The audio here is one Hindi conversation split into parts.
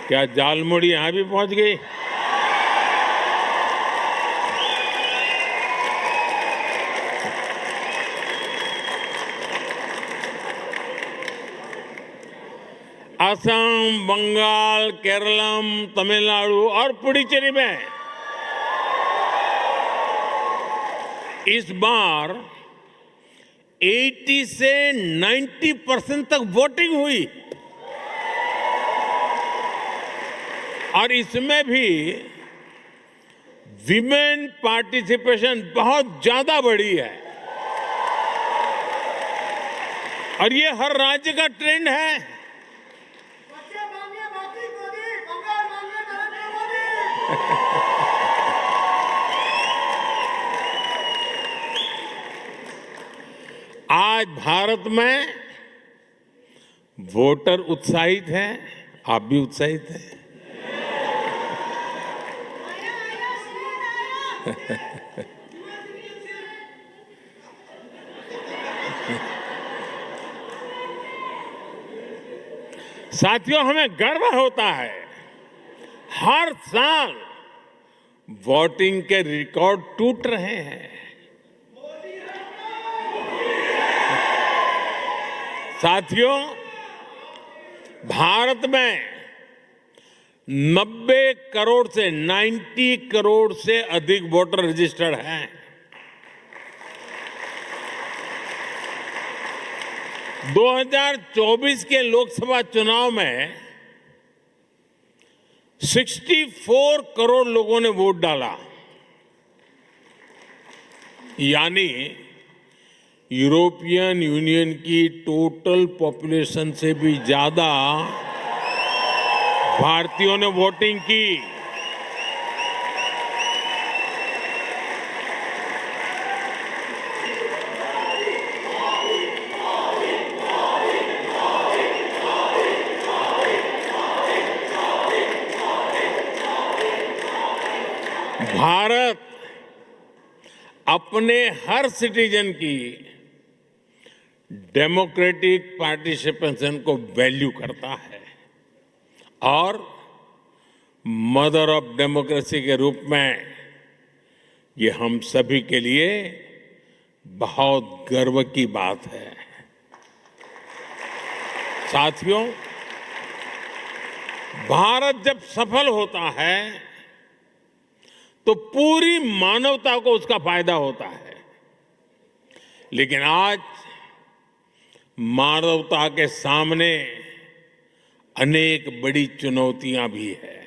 क्या जालमुड़ी यहां भी पहुंच गई? असम, बंगाल, केरलम, तमिलनाडु और पुडुचेरी में इस बार 80 से 90% तक वोटिंग हुई और इसमें भी विमेन पार्टिसिपेशन बहुत ज्यादा बढ़ी है और ये हर राज्य का ट्रेंड है। आज भारत में वोटर उत्साहित हैं, आप भी उत्साहित हैं। साथियों, हमें गर्व होता है हर साल वोटिंग के रिकॉर्ड टूट रहे हैं। साथियों, भारत में 90 करोड़ से 90 करोड़ से अधिक वोटर रजिस्टर्ड हैं। दो 2024 के लोकसभा चुनाव में 64 करोड़ लोगों ने वोट डाला, यानी यूरोपियन यूनियन की टोटल पॉपुलेशन से भी ज्यादा भारतीयों ने वोटिंग की। भारत अपने हर सिटीजन की डेमोक्रेटिक पार्टिसिपेशन को वैल्यू करता है और मदर ऑफ डेमोक्रेसी के रूप में ये हम सभी के लिए बहुत गर्व की बात है। साथियों, भारत जब सफल होता है तो पूरी मानवता को उसका फायदा होता है, लेकिन आज मानवता के सामने अनेक बड़ी चुनौतियां भी है।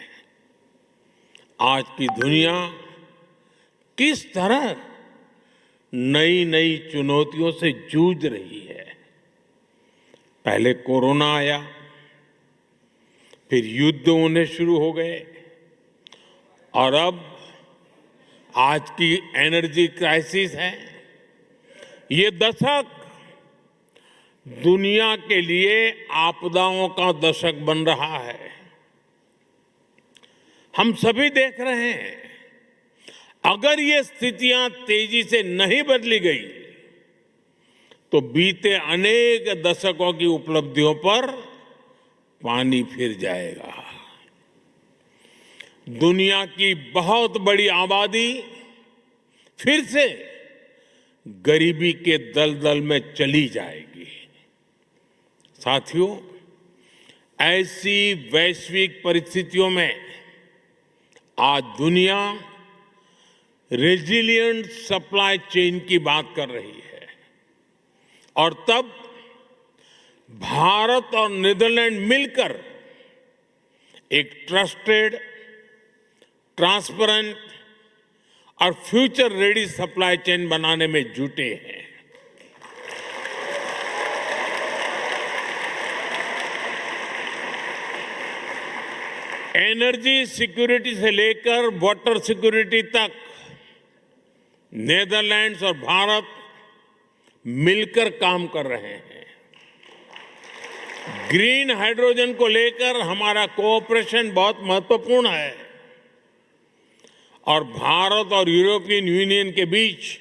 आज की दुनिया किस तरह नई नई चुनौतियों से जूझ रही है। पहले कोरोना आया, फिर युद्ध होने शुरू हो गए और अब आज की एनर्जी क्राइसिस है। ये दशक दुनिया के लिए आपदाओं का दशक बन रहा है। हम सभी देख रहे हैं, अगर ये स्थितियां तेजी से नहीं बदली गई तो बीते अनेक दशकों की उपलब्धियों पर पानी फिर जाएगा। दुनिया की बहुत बड़ी आबादी फिर से गरीबी के दलदल में चली जाएगी। साथियों, ऐसी वैश्विक परिस्थितियों में आज दुनिया रेजिलिएंट सप्लाई चेन की बात कर रही है और तब भारत और नीदरलैंड मिलकर एक ट्रस्टेड, ट्रांसपेरेंट और फ्यूचर रेडी सप्लाई चेन बनाने में जुटे हैं। एनर्जी सिक्योरिटी से लेकर वाटर सिक्योरिटी तक नीदरलैंड्स और भारत मिलकर काम कर रहे हैं। ग्रीन हाइड्रोजन को लेकर हमारा कोऑपरेशन बहुत महत्वपूर्ण है और भारत और यूरोपियन यूनियन के बीच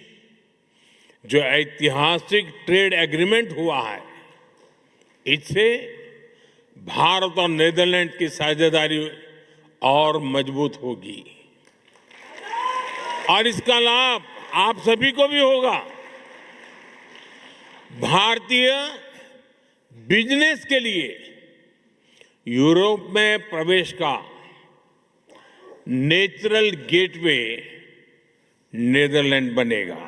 जो ऐतिहासिक ट्रेड एग्रीमेंट हुआ है, इससे भारत और नीदरलैंड की साझेदारी और मजबूत होगी और इसका लाभ आप सभी को भी होगा। भारतीय बिजनेस के लिए यूरोप में प्रवेश का नेचुरल गेटवे नीदरलैंड बनेगा।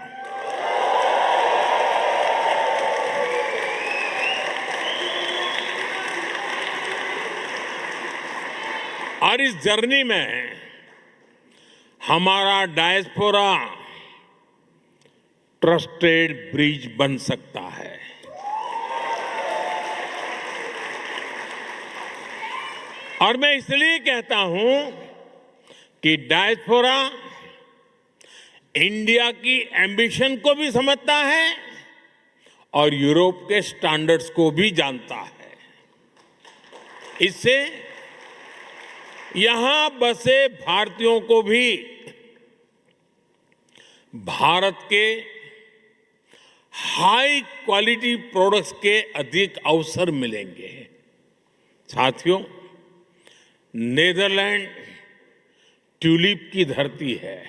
और इस जर्नी में हमारा डायस्पोरा ट्रस्टेड ब्रिज बन सकता है। और मैं इसलिए कहता हूं कि डायस्पोरा इंडिया की एम्बिशन को भी समझता है और यूरोप के स्टैंडर्ड्स को भी जानता है। इससे यहां बसे भारतीयों को भी भारत के हाई क्वालिटी प्रोडक्ट्स के अधिक अवसर मिलेंगे। साथियों, नीदरलैंड ट्यूलिप की धरती है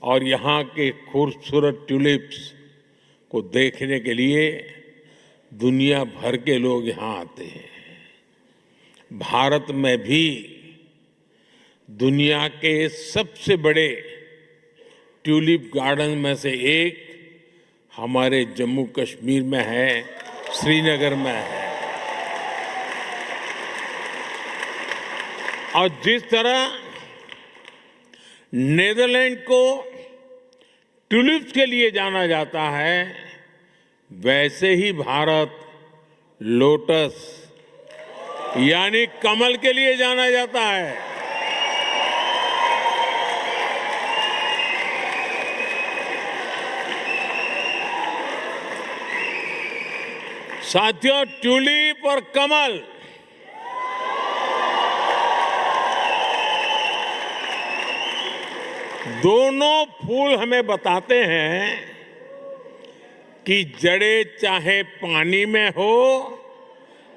और यहां के खूबसूरत ट्यूलिप्स को देखने के लिए दुनिया भर के लोग यहां आते हैं। भारत में भी दुनिया के सबसे बड़े ट्यूलिप गार्डन में से एक हमारे जम्मू कश्मीर में है, श्रीनगर में है। और जिस तरह नीदरलैंड को ट्यूलिप्स के लिए जाना जाता है, वैसे ही भारत लोटस यानी कमल के लिए जाना जाता है। साथियों, ट्यूलिप और कमल दोनों फूल हमें बताते हैं कि जड़ें चाहे पानी में हो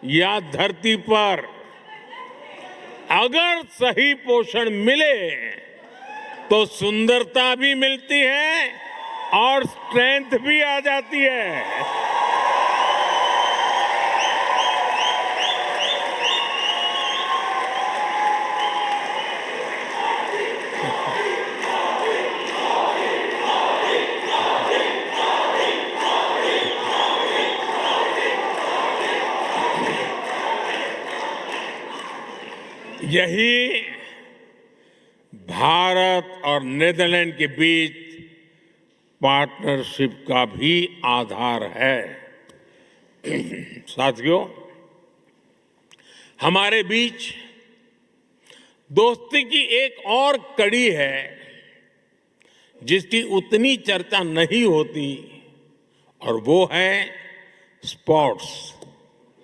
या धरती पर, अगर सही पोषण मिले तो सुंदरता भी मिलती है और स्ट्रेंथ भी आ जाती है। यही भारत और नीदरलैंड के बीच पार्टनरशिप का भी आधार है। साथियों, हमारे बीच दोस्ती की एक और कड़ी है जिसकी उतनी चर्चा नहीं होती, और वो है स्पोर्ट्स।